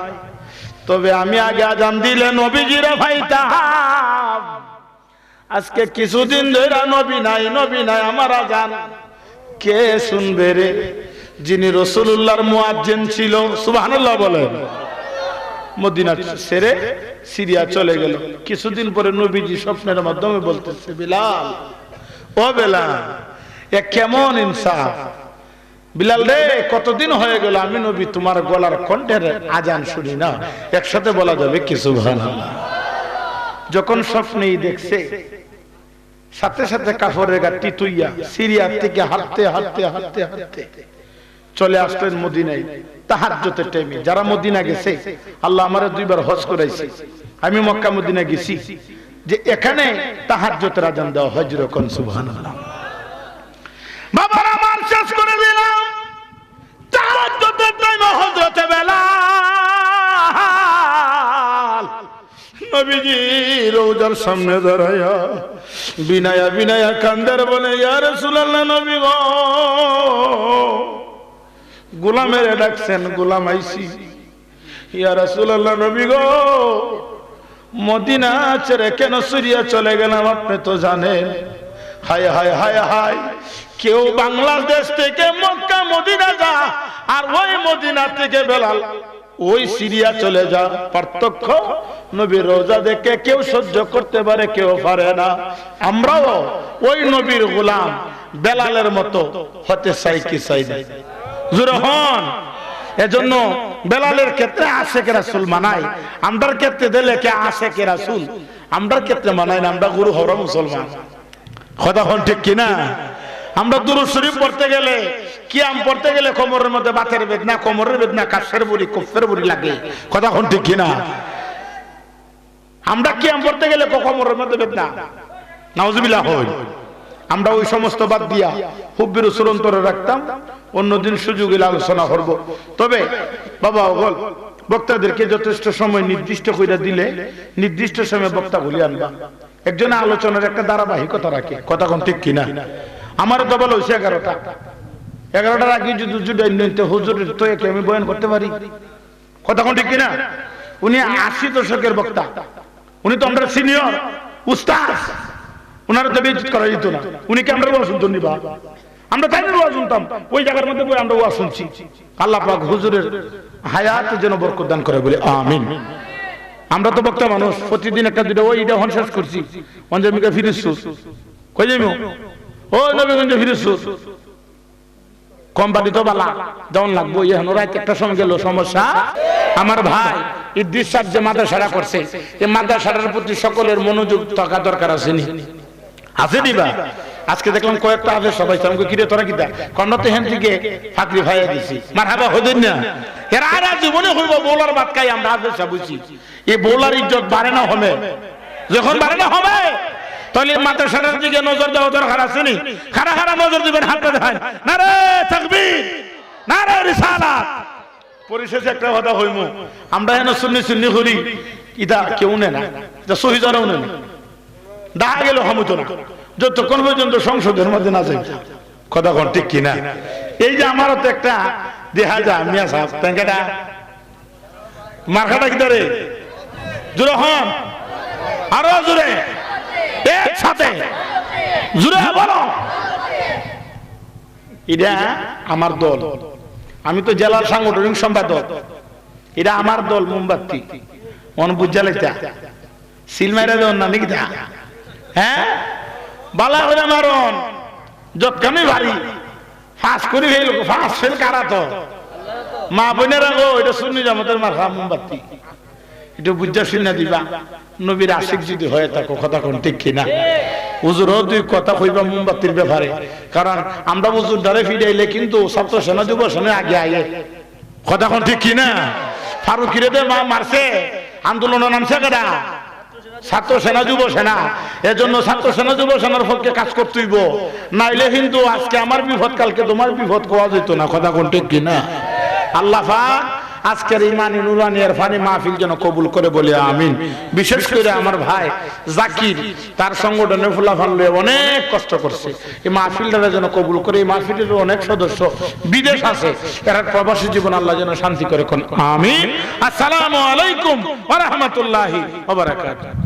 তবে আমি আগে আজান দিলে নবীজিরে ভাইতাম, আজকে কিছুদিন ধরে নবী নাই, নবী নাই, আমার আজান কে শুনবে রে? যিনি রাসূলুল্লাহর মুয়াজ্জিন ছিল, সুবহানাল্লাহ বলেন, মদিনা ছেড়ে সিরিয়া চলে গেল। কিছুদিন পরে নবীজি স্বপ্নের মাধ্যমে বলতেছে, বিলাল, ও বেলাল, এ কেমন ইনসাফ? বিলাল রে, কতদিন হয়ে গেল আমি নবী তোমার গলার কণ্ঠের আজান শুনি না, একসাথে বলা যাবে কি সুবহানাল্লাহ? যখন স্বপ্নেই দেখছে, সাথে সাথে কাফরের গা টিটুইয়া সিরিয়া থেকে হাঁটতে হাঁটতে হাঁটতে হাঁটতে চলে আসলেন মদিনায় তাহাজ্জুদের টাইমে। যারা মদিনা গেছে, আল্লাহ আমারে দুইবার হজ করাইছে, আমি মক্কা মদিনা গেছি, যে এখানে তাহাজ্জুদের আজান দেওয়া হয়, যেরকম সুবহানাল্লাহ। বাবার আমার শেষ করে দিলাম তাহাজ্জুদের টাইমে হযরতে বেলাল নবীজি রওজার সামনে দাঁড়ায়া বিনায়া বিনায়া কান্দার বলে, ইয়া রাসূলুল্লাহ, নবী গো, গোলামের ডাকছেন, গোলাম আইছি। ইয়া রাসূলুল্লাহ, নবী গো, মদিনা ছেড়ে কেন সিরিয়া চলে গেলাম আপনি তো জানেন। হায় হায় হায় হায়, কেউ বাংলাদেশ থেকে মক্কা মদিনা যা, আর ওই মদিনা থেকে বেলাল ওই সিরিয়া চলে যা, পার্থক্য নবীর রওজা দেখে কেউ সহ্য করতে পারে, কেউ পারে না। আমরাও ওই নবীর গোলাম বেলালের মতো হতে চাই কি চাই না? জুরহন। এজন্য বেলালের ক্ষেত্রে আশিক রাসূল মানাই, আমরার ক্ষেত্রে দিলে কে আশিক রাসূল, আমরার ক্ষেত্রে মানাই না, আমরা গুরু হওয়া মুসলমান। কথা হন ঠিক কিনা? আমরা দুরূদ শরীফ পড়তে গেলে, কিয়াম পড়তে গেলে কোমরের মধ্যে বাতের বেদনা, কোমরের বেদনা, কাশের বুড়ি, কুফের বুড়ি লাগে। কথা হন ঠিক কিনা? আমরা কিয়াম পড়তে গেলে কোমরের মধ্যে বেদনা, নাউজুবিল্লাহ হয়। আমরা ওই সমস্ত বাদ দিয়া হুব্বি রাসূল অন্তরে রাখতাম, অন্যদিন সুযোগ এলে আলোচনা করব। তবে বাবা ওগল, বক্তাদেরকে যথেষ্ট সময় নির্দিষ্ট করে দিলে নির্দিষ্ট সময় বক্তা বলি আনবা। একজন আলোচনার একটা ধারাবাহিকতা রাখে। কথা কোন ঠিক কিনা? আমার তো বলো 11টা, 11টার আগে যদি হুজুরের তো আমি বয়ান করতে পারি। কথা কোন ঠিক কিনা? উনি 80 দশকের বক্তা, উনি তো আমরা সিনিয়র উস্তাদ, ওনারা তো বেইজ্জত করা যেত না। উনি কি আমরা ওয়াজ শুনতেন নিবা? আমরা তাই ওয়াজ শুনতাম, ওই জায়গার মধ্যে বই আমরা ওয়াজ শুনছি। আল্লাহ পাক হুজুরের হায়াত যেন বরকত দান করে বলে আমিন। আমরা তো বক্তা মানুষ, প্রতিদিন একটা দুটো ওই এটা হন শেষ করছি, পঞ্জামিকা ফিরিসু কই যাইমু, ও নবীগঞ্জ ফিরিসু কোম্পানি তো বালা যেমন লাগবো, এখন রাত একটা সময় গেল সমস্যা আমার ভাই ইদ্রিস সাহেব যে মাদ্রাসাটা করছে এই মাদ্রাসাটার প্রতি সকলের মনোযোগ থাকা দরকার আছে নি? আছে দিবা? আজকে দেখলাম কয়েকটা আছে সবাই আমাকে কিরে তোরা কিতা কন্নতে হেন থেকে ফাকরি ভাইয়া দিছি মারহাবা হইবেন না। এরা আর জীবনে হইব বোলার বাদ খাই আমরা আজ বুঝি এই বোলার ইজ্জত বাড়ে না হবে, যখন বাড়ে না হবে তাহলে মাদ্রাসাটার দিকে নজর দেওয়া দরকার আছে নি? খারা খারা নজর দিবেন, হাতে দেখান নারে তাকবীর নারে রিসালাত। পরিশেষে একটা কথা হইমু, আমরা হেন সুন্নি সুন্নি করি ইদা কেউ নেয় না, যা সহি জরাও নেয় না, দেখা গেল হমতো না যতক্ষণ পর্যন্ত সংসদের মধ্যে না যাই। কথা কোন ঠিক কিনা? এই যে আমারও তো একটা দেখা যায় মিয়া সাহেব ট্যাঙ্কাটা মার্কাটা কি ধরে জোরে হন, আরো জোরে একসাথে জোরে বলো। এটা আমার দল, আমি তো জেলার সাংগঠনিক সম্পাদক, এটা আমার দল মোমবাতি মন বুঝালাইতা সিলমাইরা দেন না নাকি? হ্যাঁ বালা করে মারন যতখানি ভারী ফাঁস করে ফেল, ফাঁস ফেল কারা তো মা বোনেরা গো, এটা শুনি আমাদের মাথা মোমবাতি, এটা বুঝা শুনে দিবা। নবীর আশিক যদি হয়ে থাকো, কথা কোন ঠিক কিনা? হুজুরও দুই কথা কইবা মোমবাতির ব্যাপারে, কারণ আমরা হুজুর দ্বারে ফিরাইলে কিন্তু ছাত্র সেনা যুব সেনা আগে আগে, কথা কোন ঠিক কিনা? ফারুকিরে দে মা মারছে, আন্দোলনের নামছে কেডা? ছাত্র সেনা যুব সেনা। এজন্য ছাত্র সেনা যুব সেনার পক্ষে কাজ করতে হইব, নাইলে কিন্তু আজকে আমার বিপদ কালকে তোমার বিপদ কোয়া যেত না, কথা কোন ঠিক কিনা? আল্লাহ পাক আজকের ইমানি নুরানি ইরফানি মাহফিল যেন কবুল করে বলে আমিন। বিশেষ করে আমার ভাই জাকির তার সংগঠনে ফুলাফান লয়ে অনেক কষ্ট করছে, এই মাহফিলটা যেন কবুল করে। এই মাহফিলের অনেক সদস্য বিদেশ আছে, এরা প্রবাসী জীবন আল্লাহ যেন শান্তি করে কোন আমিন। আসসালামু আলাইকুম ওয়া রাহমাতুল্লাহি ওয়া বারাকাতুহু।